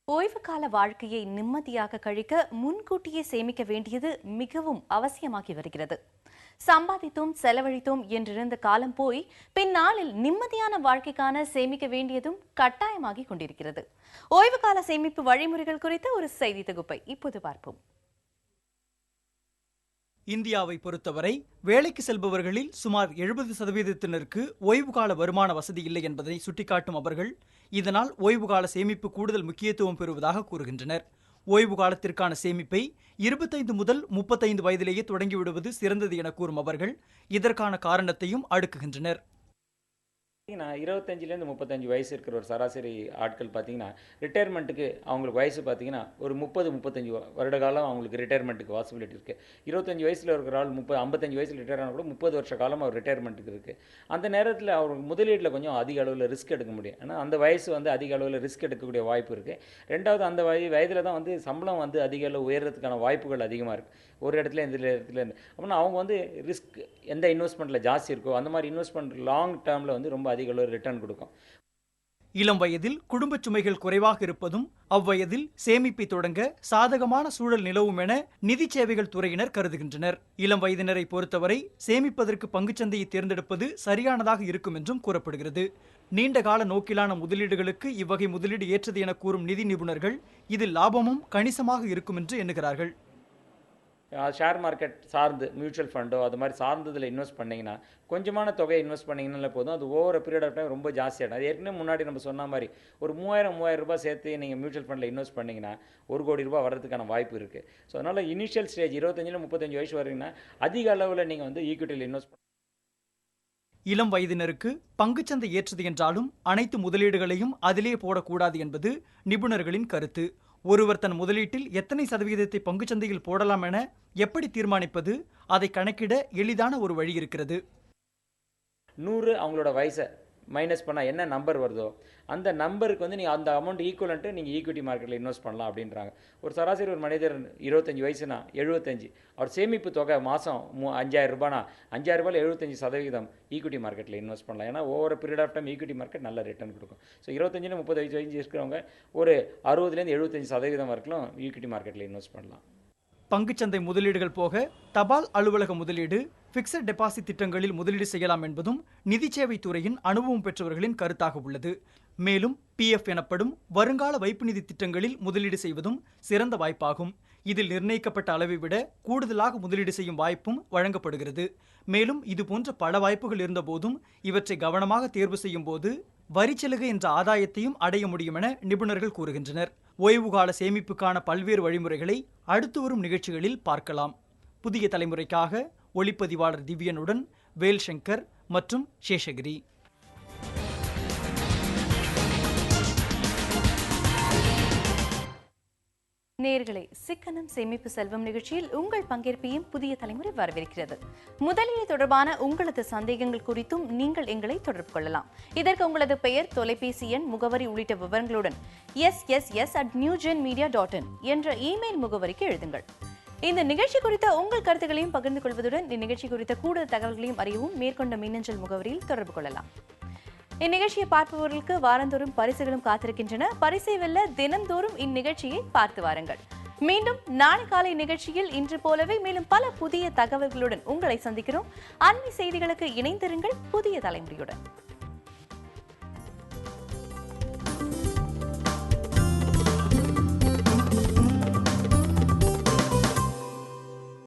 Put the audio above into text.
ஓய்வு கால வாழ்க்கையை நிம்மதியாக கழிக்க முன்கூட்டியே சேமிக்க வேண்டியது மிகவும் அவசியமாகி வருகிறது. சம்பாதித்தோம் செலவழித்தோம் என்றிருந்த காலம் போய் பின்னாளில் நிம்மதியான வாழ்க்கைக்கான சேமிக்க வேண்டியதும் கட்டாயமாகி கொண்டிருக்கிறது. ஓய்வு கால சேமிப்பு வழிமுறைகள் குறித்த ஒரு செய்தி தொகுப்பை இப்போது பார்ப்போம். இந்தியாவை பொறுத்தவரை வேலைக்கு செல்பவர்களில் சுமார் 70%த்தினருக்கு ஓய்வுகால வருமான வசதி இல்லை என்பதை சுட்டிக்காட்டும் அவர்கள் இதனால் ஓய்வுகால சேமிப்பு கூடுதல் முக்கியத்துவம் பெறுவதாக கூறுகின்றனர். ஓய்வு காலத்திற்கான சேமிப்பை 25 முதல் 35 வயதிலேயே தொடங்கிவிடுவது சிறந்தது என கூறும் அவர்கள் இதற்கான காரணத்தையும் அடுக்குகின்றனர். 25லேருந்து 35 வயசு இருக்கிற ஒரு சராசரி ஆட்கள் பார்த்தீங்கன்னா ரிட்டையர்மெண்ட்டுக்கு அவங்களுக்கு வயசு பார்த்தீங்கன்னா ஒரு 30-35 வருட காலம் அவங்களுக்கு ரிட்டையர்மெண்ட்டுக்கு பாசிபிலிட்டி இருக்குது. 25 வயசில் இருக்கிற ஆள் 55 வயசில் ரிட்டையர் ஆனால் கூட 30 வருஷ காலம் அவர் ரிட்டையர்மெண்ட்டுக்கு இருக்குது. அந்த நேரத்தில் அவர் முதலீட்டில் கொஞ்சம் அதிக அளவில் ரிஸ்க் எடுக்க முடியும். ஆனால் அந்த வயசு அதிக அளவில் ரிஸ்க் எடுக்கக்கூடிய வாய்ப்பு இருக்குது. ரெண்டாவது அந்த வயதில் தான் சம்பளம் அதிக அளவு உயர்றதுக்கான வாய்ப்புகள் அதிகமாக இருக்குது. ஒரு இடத்துல இந்த இடத்துல அப்படின்னா அவங்க ரிஸ்க் எந்த இன்வெஸ்ட்மெண்ட்டில் ஜாஸ்தி இருக்கோ அந்த மாதிரி இன்வெஸ்ட்மெண்ட் லாங் டேர்மில் ரொம்ப அதிக அளவு ரிட்டர்ன் கொடுக்கும். இளம் வயதில் குடும்ப சுமைகள் குறைவாக இருப்பதும் அவ்வயதில் சேமிப்பை தொடங்க சாதகமான சூழல் நிலவும் என நிதி சேவைகள் துறையினர் கருதுகின்றனர். இளம் வயதினரை பொறுத்தவரை சேமிப்பதற்கு பங்குச்சந்தையை தேர்ந்தெடுப்பது சரியானதாக இருக்கும் என்றும் கூறப்படுகிறது. நீண்டகால நோக்கிலான முதலீடுகளுக்கு இவ்வகை முதலீடு ஏற்றது என கூறும் நிதி நிபுணர்கள் இதில் லாபமும் கணிசமாக இருக்கும் என்று எண்ணுகிறார்கள். ஷேர் மார்க்கெட் சார்ந்து மியூச்சுவல் ஃபண்டோ அது மாதிரி சார்ந்ததில் இன்வெஸ்ட் பண்ணிங்கன்னா கொஞ்சமான தொகையை இன்வெஸ்ட் பண்ணிங்கனால போதும். அது ஓவர பீரியட் ஆஃப் டைம் ரொம்ப ஜாஸ்தியாகிடும். அது ஏற்கனவே முன்னாடி நம்ம சொன்ன மாதிரி ஒரு 3000 ரூபாய் சேர்த்து நீங்கள் மியூச்சுவல் ஃபண்டில் இன்வெஸ்ட் பண்ணிங்கன்னா 1 கோடி ரூபாய் வர்றதுக்கான வாய்ப்பு இருக்குது. ஸோ அதனால் இனிஷியல் ஸ்டேஜ் 25-35 வயசு வரீங்கன்னா அதிக அளவில் நீங்கள் ஈக்விட்டியில் இன்வெஸ்ட் பண்ண. இளம் வயதினருக்கு பங்குச்சந்தை ஏற்றது என்றாலும் அனைத்து முதலீடுகளையும் அதிலே போடக்கூடாது என்பது நிபுணர்களின் கருத்து. ஒருவர் தன் முதலீட்டில் எத்தனை சதவீதத்தை பங்குச்சந்தையில் போடலாம் என எப்படி தீர்மானிப்பது? அதை கணக்கிட எளிதான ஒரு வழி இருக்கிறது. 100 அவங்களோட வயசை மைனஸ் பண்ணால் என்ன நம்பர் வருதோ அந்த நம்பருக்கு நீங்கள் அந்த அமௌண்ட் ஈக்குவலன்ட்டு நீங்கள் ஈக்விட்டி மார்க்கெட்டில் இன்வெஸ்ட் பண்ணலாம் அப்படின்றாங்க. ஒரு சராசரி ஒரு மனிதர் 25 வயசுனா 75 அவர் சேமிப்பு தொகை மாதம் 5000 ரூபானா 5000 ரூபாயில் 75% ஈக்விட்டி மார்க்கெட்டில் இன்வெஸ்ட் பண்ணலாம். ஏன்னா over period of time equity market நல்ல ரிட்டர்ன் கொடுக்கும். ஸோ 25-35 வயசு இருக்கிறவங்க ஒரு 60-75% வரைக்கும் ஈக்விட்டி மார்க்கெட்டில் இன்வெஸ்ட் பண்ணலாம். பங்குச்சந்தை முதலீடுகள் போக தபால் அலுவலக முதலீடு, பிக்சட் டெபாசிட் திட்டங்களில் முதலீடு செய்யலாம் என்பதும் நிதி சேவை துறையின் அனுபவம் பெற்றவர்களின் கருத்தாக உள்ளது. மேலும் PF எனப்படும் வருங்கால வைப்பு நிதி திட்டங்களில் முதலீடு செய்வதும் சிறந்த வாய்ப்பாகும். இதில் நிர்ணயிக்கப்பட்ட அளவை விட கூடுதலாக முதலீடு செய்யும் வாய்ப்பும் வழங்கப்படுகிறது. மேலும் இதுபோன்ற பல வாய்ப்புகள் இருந்தபோதும் இவற்றை கவனமாக தேர்வு செய்யும் போது வரிச்சலுகை என்ற ஆதாயத்தையும் அடைய முடியும் என நிபுணர்கள் கூறுகின்றனர். ஓய்வுகால சேமிப்புக்கான பல்வேறு வழிமுறைகளை அடுத்து வரும் நிகழ்ச்சிகளில் பார்க்கலாம். புதிய தலைமுறைக்காக ஒளிப்பதிவாளர் திவ்யனுடன் வேல்சங்கர் மற்றும் சேஷகிரி. நேயர்களே, சிக்கனம் சேமிப்பு செல்வம் நிகழ்ச்சியில் உங்கள் பங்கேற்பையும் புதிய தலைமுறை வரவேற்கிறது. முதலீடு தொடர்பான உங்களது சந்தேகங்கள் குறித்தும் நீங்கள் எங்களை தொடர்பு கொள்ளலாம். இதற்கு உங்களது பெயர், தொலைபேசி எண், முகவரி உள்ளிட்ட விவரங்களுடன் sss@newgenmedia.in என்ற இமெயில் முகவரிக்கு எழுதுங்கள். இந்த நிகழ்ச்சி குறித்த உங்கள் கருத்துக்களையும் பகிர்ந்து கொள்வதுடன் இந்நிகழ்ச்சி குறித்த கூடுதல் தகவல்களையும் அறியவும் மேற்கொண்ட மின்னஞ்சல் முகவரியில் தொடர்பு கொள்ளலாம். இந்நிகழ்ச்சியை பார்ப்பவர்களுக்கு வாரந்தோறும் பரிசுகளும் காத்திருக்கின்றன. பரிசை வெல்ல தினந்தோறும் இந்நிகழ்ச்சியை பார்த்து வாருங்கள். மீண்டும் நாளை காலை நிகழ்ச்சியில் இன்று போலவே மேலும் பல புதிய தகவல்களுடன் உங்களை சந்திக்கிறோம். அண்மை செய்திகளுக்கு இணைந்திருங்கள் புதிய தலைமுறையுடன்.